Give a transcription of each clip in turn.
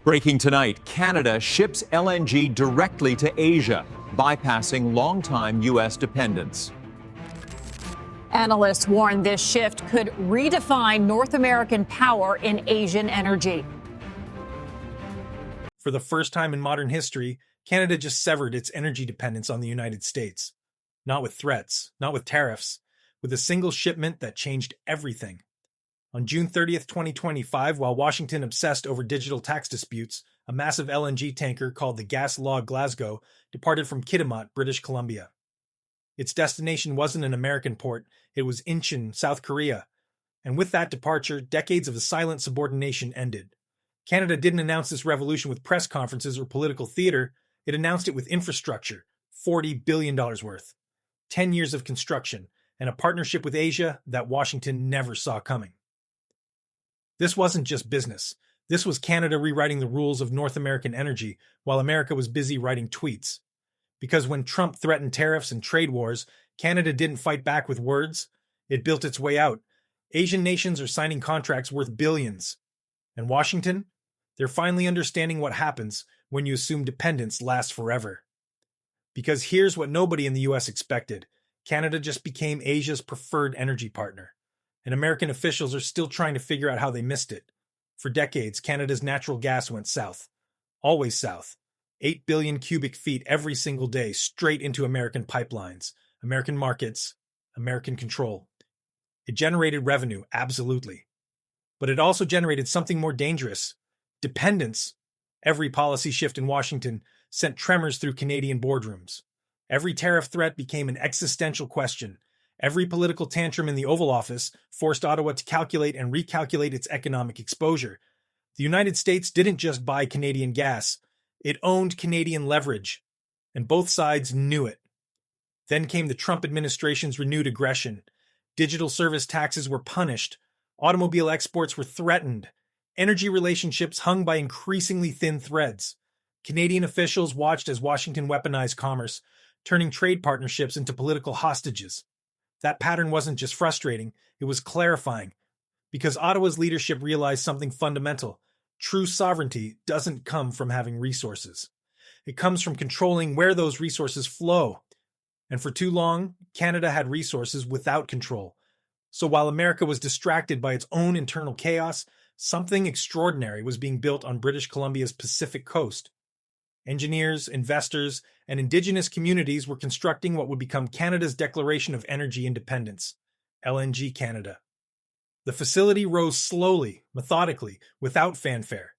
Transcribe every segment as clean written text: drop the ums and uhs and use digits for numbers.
Breaking tonight, Canada ships LNG directly to Asia, bypassing longtime U.S. dependence. Analysts warn this shift could redefine North American power in Asian energy. For the first time in modern history, Canada just severed its energy dependence on the United States. Not with threats, not with tariffs, with a single shipment that changed everything. On June 30th, 2025, while Washington obsessed over digital tax disputes, a massive LNG tanker called the Gas Law Glasgow departed from Kitimat, British Columbia. Its destination wasn't an American port, it was Incheon, South Korea. And with that departure, decades of a silent subordination ended. Canada didn't announce this revolution with press conferences or political theater, it announced it with infrastructure, $40 billion worth, 10 years of construction, and a partnership with Asia that Washington never saw coming. This wasn't just business. This was Canada rewriting the rules of North American energy while America was busy writing tweets. Because when Trump threatened tariffs and trade wars, Canada didn't fight back with words. It built its way out. Asian nations are signing contracts worth billions. And Washington? They're finally understanding what happens when you assume dependence lasts forever. Because here's what nobody in the US expected. Canada just became Asia's preferred energy partner. And American officials are still trying to figure out how they missed it. For decades, Canada's natural gas went south. Always south. 8 billion cubic feet every single day straight into American pipelines, American markets, American control. It generated revenue, absolutely. But it also generated something more dangerous. Dependence. Every policy shift in Washington sent tremors through Canadian boardrooms. Every tariff threat became an existential question. Every political tantrum in the Oval Office forced Ottawa to calculate and recalculate its economic exposure. The United States didn't just buy Canadian gas, it owned Canadian leverage, and both sides knew it. Then came the Trump administration's renewed aggression. Digital service taxes were punished, automobile exports were threatened, energy relationships hung by increasingly thin threads. Canadian officials watched as Washington weaponized commerce, turning trade partnerships into political hostages. That pattern wasn't just frustrating, it was clarifying. Because Ottawa's leadership realized something fundamental. True sovereignty doesn't come from having resources. It comes from controlling where those resources flow. And for too long, Canada had resources without control. So while America was distracted by its own internal chaos, something extraordinary was being built on British Columbia's Pacific coast. Engineers, investors, and Indigenous communities were constructing what would become Canada's Declaration of Energy Independence, LNG Canada. The facility rose slowly, methodically, without fanfare.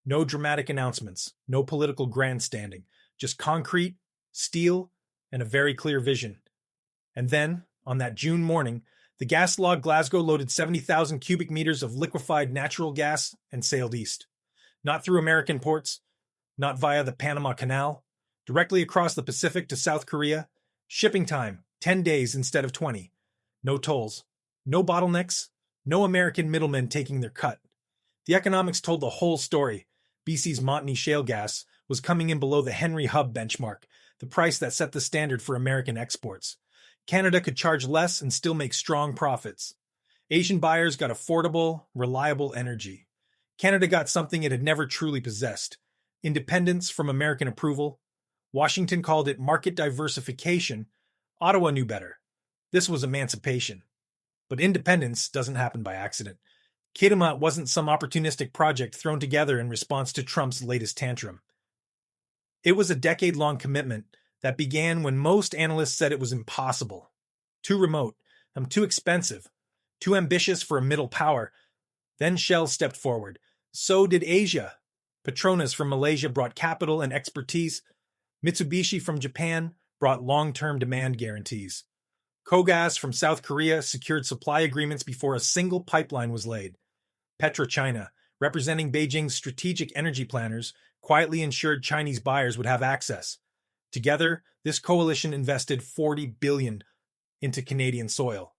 No dramatic announcements, no political grandstanding, just concrete, steel, and a very clear vision. And then, on that June morning, the gas log Glasgow loaded 70,000 cubic meters of liquefied natural gas and sailed east. Not through American ports, not via the Panama Canal, directly across the Pacific to South Korea. Shipping time, 10 days instead of 20. No tolls, no bottlenecks, no American middlemen taking their cut. The economics told the whole story. BC's Montney shale gas was coming in below the Henry Hub benchmark, the price that set the standard for American exports. Canada could charge less and still make strong profits. Asian buyers got affordable, reliable energy. Canada got something it had never truly possessed. Independence from American approval. Washington called it market diversification. Ottawa knew better. This was emancipation. But independence doesn't happen by accident. Kitimat wasn't some opportunistic project thrown together in response to Trump's latest tantrum. It was a decade-long commitment that began when most analysts said it was impossible. Too remote, too expensive, too ambitious for a middle power. Then Shell stepped forward. So did Asia. Petronas from Malaysia brought capital and expertise. Mitsubishi from Japan brought long-term demand guarantees. Kogas from South Korea secured supply agreements before a single pipeline was laid. PetroChina, representing Beijing's strategic energy planners, quietly ensured Chinese buyers would have access. Together, this coalition invested $40 billion into Canadian soil.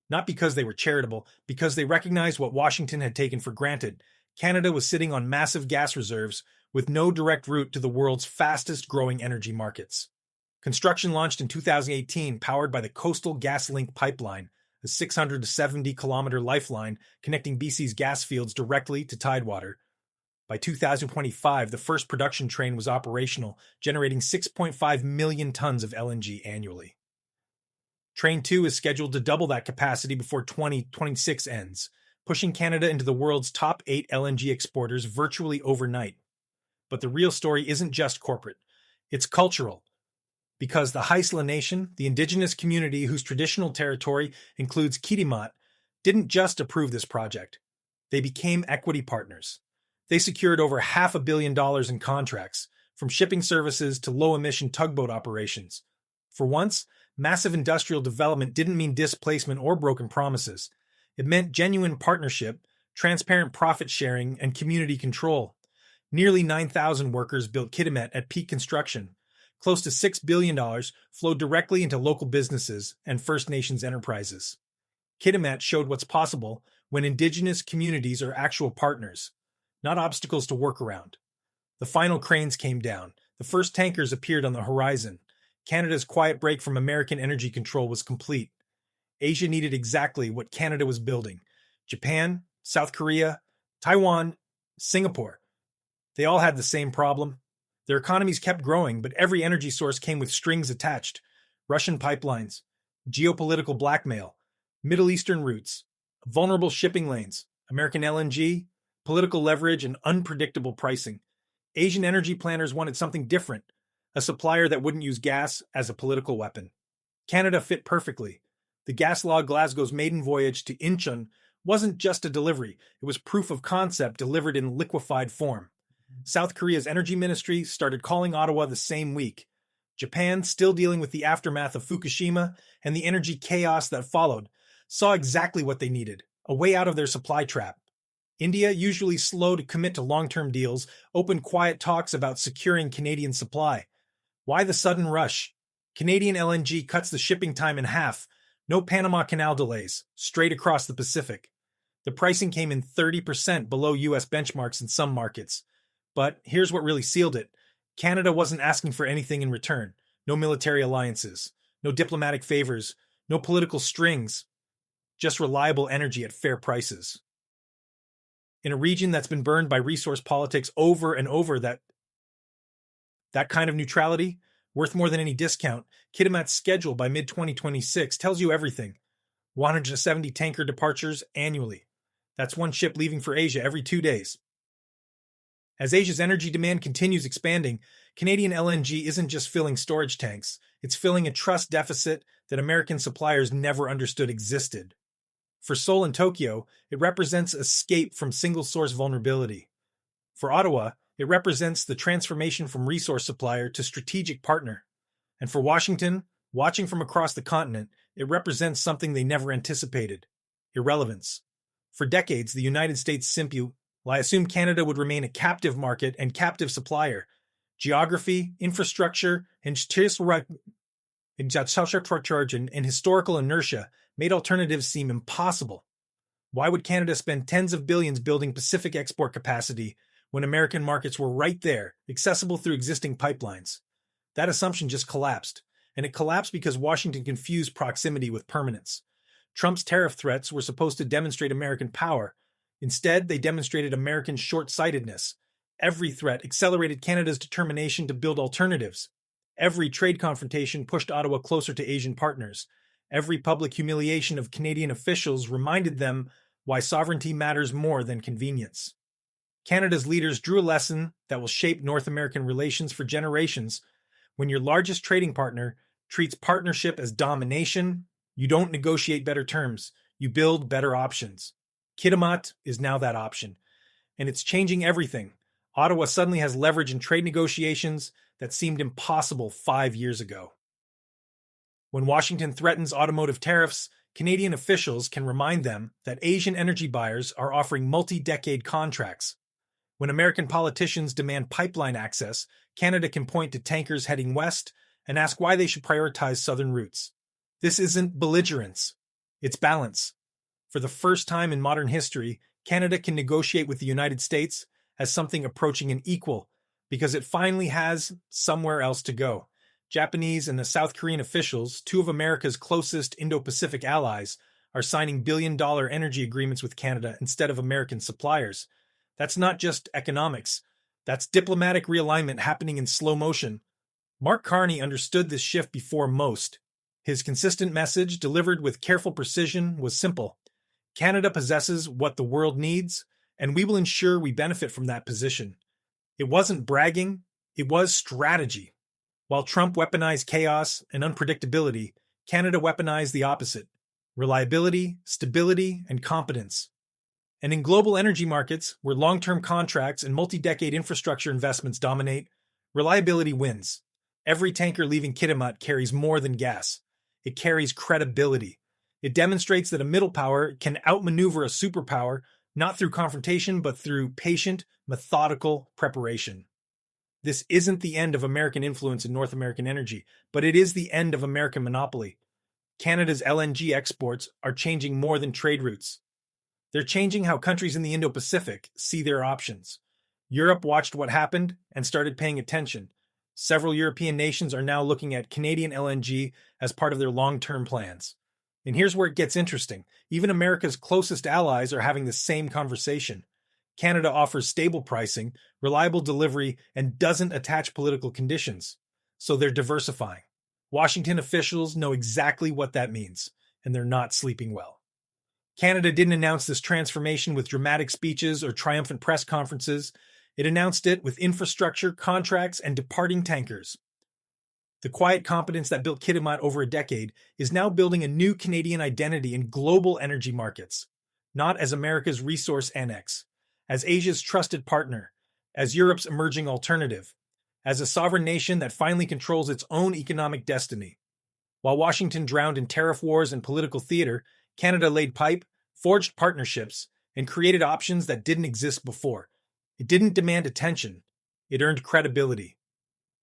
Not because they were charitable, because they recognized what Washington had taken for granted. Canada was sitting on massive gas reserves with no direct route to the world's fastest-growing energy markets. Construction launched in 2018, powered by the Coastal GasLink pipeline, a 670-kilometer lifeline connecting BC's gas fields directly to Tidewater. By 2025, the first production train was operational, generating 6.5 million tons of LNG annually. Train 2 is scheduled to double that capacity before 2026 ends, pushing Canada into the world's top 8 LNG exporters virtually overnight. But the real story isn't just corporate, it's cultural. Because the Haisla Nation, the indigenous community whose traditional territory includes Kitimat, didn't just approve this project. They became equity partners. They secured over $500 million in contracts, from shipping services to low-emission tugboat operations. For once, massive industrial development didn't mean displacement or broken promises. It meant genuine partnership, transparent profit sharing, and community control. Nearly 9,000 workers built Kitimat at peak construction. Close to $6 billion flowed directly into local businesses and First Nations enterprises. Kitimat showed what's possible when indigenous communities are actual partners, not obstacles to work around. The final cranes came down. The first tankers appeared on the horizon. Canada's quiet break from American energy control was complete. Asia needed exactly what Canada was building. Japan, South Korea, Taiwan, Singapore. They all had the same problem. Their economies kept growing, but every energy source came with strings attached. Russian pipelines, geopolitical blackmail, Middle Eastern routes, vulnerable shipping lanes, American LNG, political leverage, and unpredictable pricing. Asian energy planners wanted something different, a supplier that wouldn't use gas as a political weapon. Canada fit perfectly. The GasLog Glasgow's maiden voyage to Incheon wasn't just a delivery, it was proof of concept delivered in liquefied form. South Korea's energy ministry started calling Ottawa the same week. Japan, still dealing with the aftermath of Fukushima and the energy chaos that followed, saw exactly what they needed, a way out of their supply trap. India, usually slow to commit to long-term deals, opened quiet talks about securing Canadian supply. Why the sudden rush? Canadian LNG cuts the shipping time in half. No Panama Canal delays, straight across the Pacific. The pricing came in 30% below US benchmarks in some markets. But here's what really sealed it. Canada wasn't asking for anything in return. No military alliances, no diplomatic favors, no political strings, just reliable energy at fair prices. In a region that's been burned by resource politics over and over, that kind of neutrality, worth more than any discount, Kitimat's schedule by mid-2026 tells you everything. 170 tanker departures annually. That's one ship leaving for Asia every 2 days. As Asia's energy demand continues expanding, Canadian LNG isn't just filling storage tanks, it's filling a trust deficit that American suppliers never understood existed. For Seoul and Tokyo, it represents escape from single-source vulnerability. For Ottawa, it represents the transformation from resource supplier to strategic partner. And for Washington, watching from across the continent, it represents something they never anticipated: irrelevance. For decades, the United States simply assumed Canada would remain a captive market and captive supplier. Geography, infrastructure, and historical inertia made alternatives seem impossible. Why would Canada spend tens of billions building Pacific export capacity when American markets were right there, accessible through existing pipelines? That assumption just collapsed, and it collapsed because Washington confused proximity with permanence. Trump's tariff threats were supposed to demonstrate American power. Instead, they demonstrated American short-sightedness. Every threat accelerated Canada's determination to build alternatives. Every trade confrontation pushed Ottawa closer to Asian partners. Every public humiliation of Canadian officials reminded them why sovereignty matters more than convenience. Canada's leaders drew a lesson that will shape North American relations for generations. When your largest trading partner treats partnership as domination, you don't negotiate better terms, you build better options. Kitimat is now that option, and it's changing everything. Ottawa suddenly has leverage in trade negotiations that seemed impossible 5 years ago. When Washington threatens automotive tariffs, Canadian officials can remind them that Asian energy buyers are offering multi-decade contracts. When American politicians demand pipeline access, Canada can point to tankers heading west and ask why they should prioritize southern routes. This isn't belligerence, it's balance. For the first time in modern history, Canada can negotiate with the United States as something approaching an equal, because it finally has somewhere else to go. Japanese and the South Korean officials, two of America's closest Indo-Pacific allies, are signing billion-dollar energy agreements with Canada instead of American suppliers. That's not just economics. That's diplomatic realignment happening in slow motion. Mark Carney understood this shift before most. His consistent message, delivered with careful precision, was simple. Canada possesses what the world needs, and we will ensure we benefit from that position. It wasn't bragging, it was strategy. While Trump weaponized chaos and unpredictability, Canada weaponized the opposite: reliability, stability, and competence. And in global energy markets, where long-term contracts and multi-decade infrastructure investments dominate, reliability wins. Every tanker leaving Kitimat carries more than gas. It carries credibility. It demonstrates that a middle power can outmaneuver a superpower, not through confrontation, but through patient, methodical preparation. This isn't the end of American influence in North American energy, but it is the end of American monopoly. Canada's LNG exports are changing more than trade routes. They're changing how countries in the Indo-Pacific see their options. Europe watched what happened and started paying attention. Several European nations are now looking at Canadian LNG as part of their long-term plans. And here's where it gets interesting. Even America's closest allies are having the same conversation. Canada offers stable pricing, reliable delivery, and doesn't attach political conditions. So they're diversifying. Washington officials know exactly what that means, and they're not sleeping well. Canada didn't announce this transformation with dramatic speeches or triumphant press conferences. It announced it with infrastructure, contracts, and departing tankers. The quiet competence that built Kitimat over a decade is now building a new Canadian identity in global energy markets, not as America's resource annex, as Asia's trusted partner, as Europe's emerging alternative, as a sovereign nation that finally controls its own economic destiny. While Washington drowned in tariff wars and political theater, Canada laid pipe, forged partnerships, and created options that didn't exist before. It didn't demand attention. It earned credibility.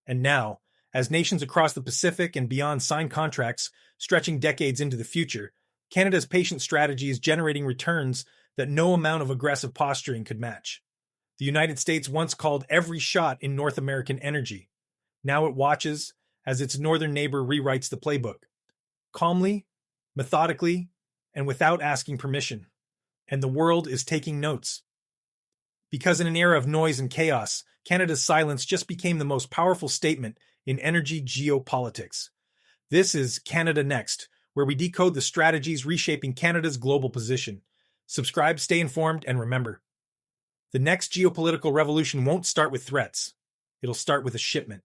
And now, as nations across the Pacific and beyond sign contracts stretching decades into the future, Canada's patient strategy is generating returns that no amount of aggressive posturing could match. The United States once called every shot in North American energy. Now it watches as its northern neighbor rewrites the playbook. Calmly, methodically, and without asking permission. And the world is taking notes. Because in an era of noise and chaos, Canada's silence just became the most powerful statement in energy geopolitics. This is Canada Next, where we decode the strategies reshaping Canada's global position. Subscribe, stay informed, and remember, the next geopolitical revolution won't start with threats. It'll start with a shipment.